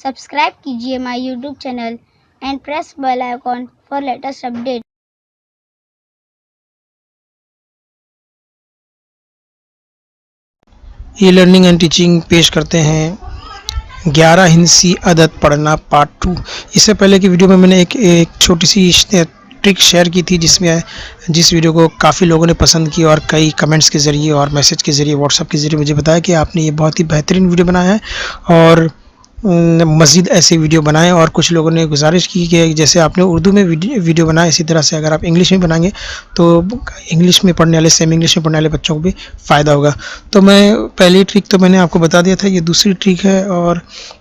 Subscribe कीजिए my YouTube channel and press bell icon for latest update. ये learning and teaching पेश करते हैं 11 हिंसी अदद पढ़ना पार्ट 2। इससे पहले की वीडियो में मैंने एक छोटी सी ट्रिक शेयर की थी जिस वीडियो को काफ़ी लोगों ने पसंद की और कई कमेंट्स के ज़रिए और मैसेज के ज़रिए व्हाट्सएप के ज़रिए मुझे बताया कि आपने ये बहुत ही बेहतरीन वीडियो बनाया है और मज़ीद ऐसे वीडियो बनाएं। और कुछ लोगों ने गुजारिश की कि जैसे आपने उर्दू में वीडियो बनाया इसी तरह से अगर आप इंग्लिश में बनाएंगे तो इंग्लिश में पढ़ने वाले सेम इंग्लिश में पढ़ने वाले बच्चों को भी फ़ायदा होगा। तो मैं पहली ट्रिक तो मैंने आपको बता दिया था, ये दूसरी ट्रिक है और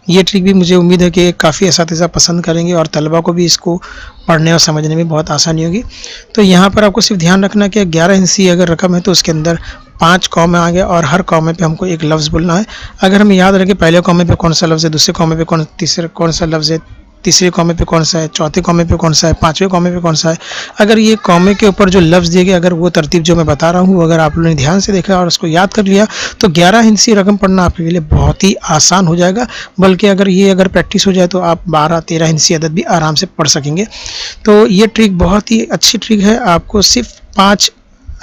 ये ट्रिक भी मुझे उम्मीद है कि काफ़ी असातिज़ा पसंद करेंगे और तलबा को भी इसको पढ़ने और समझने में बहुत आसानी होगी। तो यहाँ पर आपको सिर्फ ध्यान रखना कि 11 हिंसी अगर रकम है तो उसके अंदर 5 कॉमे आ गए और हर कॉमे पे हमको एक लफ्ज़ बोलना है। अगर हम याद रखें पहले कॉमे पे कौन सा लफ्ज़ है, दूसरे कॉमे पे कौन सा लफ्ज़ है, तीसरे कॉमे पे कौन सा है, चौथे कॉमे पे कौन सा है, पाँचवें कॉमे पे कौन सा है, अगर ये कॉमे के ऊपर जो लफ्ज़ दिए गए अगर वो तरतीब जो मैं बता रहा हूँ अगर आप लोगों ने ध्यान से देखा और उसको याद कर लिया तो 11 हिंसी रकम पढ़ना आपके लिए बहुत ही आसान हो जाएगा। बल्कि अगर प्रैक्टिस हो जाए तो आप 12-13 हिंसी अदद भी आराम से पढ़ सकेंगे। तो ये ट्रिक बहुत ही अच्छी ट्रिक है। आपको सिर्फ 5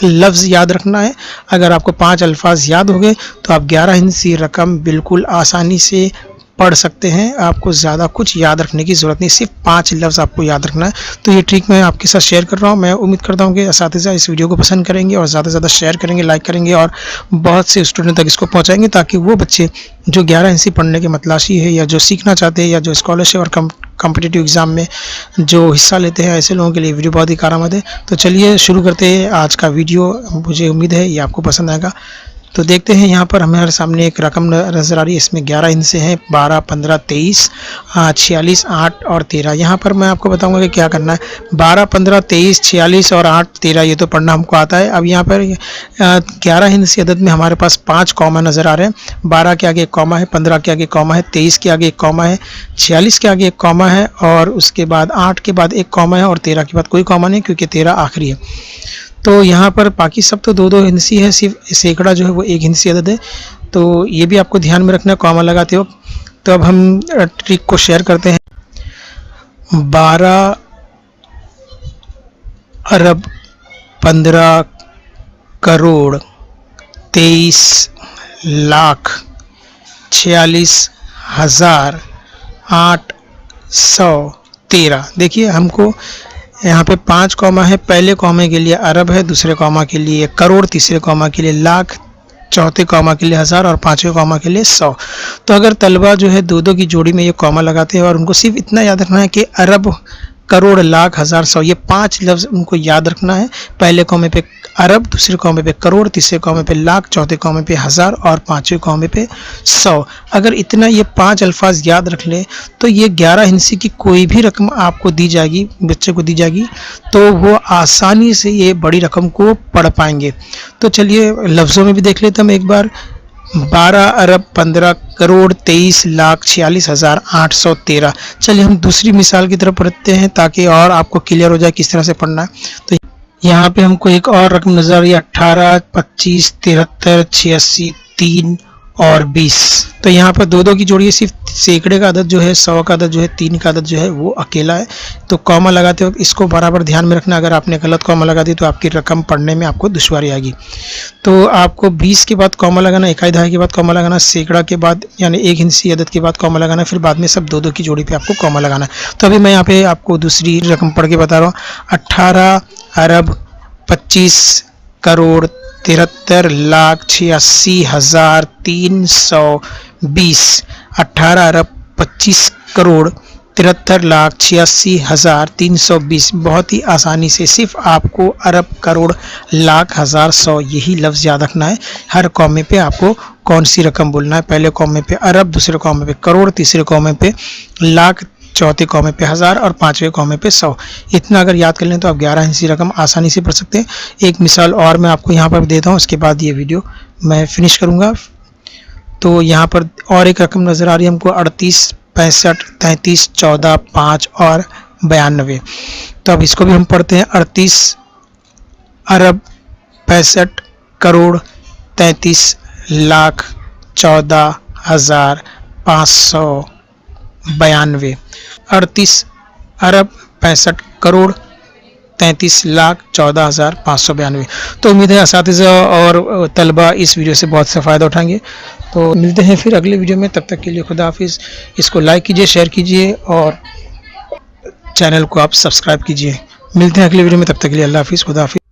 लफ्ज़ याद रखना है। अगर आपको 5 अल्फाज याद हो गए तो आप 11 हिंसी रकम बिल्कुल आसानी से पढ़ सकते हैं। आपको ज़्यादा कुछ याद रखने की ज़रूरत नहीं, सिर्फ 5 लफ्ज़ आपको याद रखना है। तो ये ट्रिक मैं आपके साथ शेयर कर रहा हूँ। मैं उम्मीद करता हूँ कि असातिज़ा इस वीडियो को पसंद करेंगे और ज़्यादा से ज़्यादा शेयर करेंगे, लाइक करेंगे और बहुत से स्टूडेंट तक इसको पहुँचाएंगे ताकि वो बच्चे जो 11 हिंसी पढ़ने के मतलाशी है या जो सीखना चाहते हैं या जो स्कॉलरशिप और कॉम्पिटिटिव एग्ज़ाम में जो हिस्सा लेते हैं ऐसे लोगों के लिए वीडियो बहुत ही कारआमद है। तो चलिए शुरू करते हैं आज का वीडियो। मुझे उम्मीद है ये आपको पसंद आएगा। तो देखते हैं यहाँ पर हमारे सामने एक रकम नज़र आ रही है, इसमें 11 हिस्से हैं 12, 15, 23, 46, 8 और 13। यहाँ पर मैं आपको बताऊंगा कि क्या करना है। 12, 15, 23, 46 और 8, 13 ये तो पढ़ना हमको आता है। अब यहाँ पर 11 हिंसी अदद में हमारे पास 5 कॉमा नज़र आ रहे हैं। 12 के आगे एक कॉमा है, 15 के आगे कॉमा है, 23 के आगे एक कॉमा है, 46 के आगे एक कॉमा है और उसके बाद 8 के बाद एक कॉमा है और 13 के बाद कोई कॉमा नहीं क्योंकि 13 आखिरी है। तो यहाँ पर बाकी सब तो 2-2 हिंसी है, सिर्फ सैकड़ा जो है वो 1 हिंसी अदद है। तो ये भी आपको ध्यान में रखना है कॉमा लगाते वक्त। तो अब हम ट्रिक को शेयर करते हैं। 12 अरब 15 करोड़ 23 लाख 46,000 813। देखिए हमको यहाँ पे 5 कॉमा है। पहले कॉमे के लिए अरब है, दूसरे कॉमा के लिए करोड़, तीसरे कॉमा के लिए लाख, चौथे कॉमा के लिए 1000 और पाँचवें कॉमा के लिए 100। तो अगर तलबा जो है 2-2 की जोड़ी में ये कॉमा लगाते हैं और उनको सिर्फ इतना याद रखना है कि अरब, करोड़, लाख, 1000, 100 ये 5 लफ्ज़ उनको याद रखना है। पहले कॉमे पे अरब, दूसरे कॉमे पे करोड़, तीसरे कॉमे पे लाख, चौथे कॉमे पे 1000 और पाँचवें कॉमे पे 100। अगर इतना ये 5 अल्फाज याद रख लें तो ये 11 हिंसी की कोई भी रकम आपको दी जाएगी, बच्चे को दी जाएगी तो वो आसानी से ये बड़ी रकम को पढ़ पाएंगे। तो चलिए लफ्ज़ों में भी देख लेते हम एक बार। 12 अरब 15 करोड़ 23 लाख 46,000 813। चलिए हम दूसरी मिसाल की तरफ पढ़ते हैं ताकि और आपको क्लियर हो जाए किस तरह से पढ़ना है। तो यहाँ पे हमको एक और रकम नजर आ रही है 18, 25, 73, 86, 3 और 20। तो यहाँ पर 2-2 की जोड़ी है। सिर्फ सैकड़े का अदद जो है, 100 का अदद जो है, 3 का अदद जो है वो अकेला है। तो कॉमा लगाते वक्त इसको बराबर ध्यान में रखना। अगर आपने गलत कॉमा लगा दी तो आपकी रकम पढ़ने में आपको दुश्वारी आएगी। तो आपको 20 के बाद कॉमा लगाना, इकाई दहाई के बाद कॉमा लगाना, सैकड़ा के बाद यानी 1 हिंसी अदद के बाद कॉमा लगाना, फिर बाद में सब 2-2 की जोड़ी पे आपको कॉमा लगाना है। तो अभी मैं यहाँ पे आपको दूसरी रकम पढ़ के बता रहा हूँ। 18 अरब 25 करोड़ 73 लाख 86,000 320। 18 अरब 25 करोड़ 73 लाख 86,000 320। बहुत ही आसानी से सिर्फ आपको अरब, करोड़, लाख, 1000, 100 यही लफ्ज़ याद रखना है। हर कॉमे पे आपको कौन सी रकम बोलना है। पहले कॉमे पे अरब, दूसरे कॉमे पे करोड़, तीसरे कॉमे पे लाख, चौथे कॉमे पे 1000 और पाँचवें कॉमे पे 100। इतना अगर याद कर लें तो आप 11 हिंसी रकम आसानी से पढ़ सकते हैं। एक मिसाल और मैं आपको यहाँ पर देता हूँ, उसके बाद ये वीडियो मैं फिनिश करूँगा। तो यहाँ पर और एक रकम नज़र आ रही है हमको 38, 65, 33, 14, 5 और 92। तो अब इसको भी हम पढ़ते हैं। 38 अरब 65 करोड़ 33 लाख 14,500 92, 38 अरब 65 करोड़ 33,14,592। तो उम्मीद है असातिज़ा और तलबा इस वीडियो से बहुत सा फ़ायदा उठाएंगे। तो मिलते हैं फिर अगले वीडियो में, तब तक के लिए खुदा हाफिज़। इसको लाइक कीजिए, शेयर कीजिए और चैनल को आप सब्सक्राइब कीजिए। मिलते हैं अगले वीडियो में, तब तक के लिए अल्लाह हाफिज़, खुदा हाफिज़।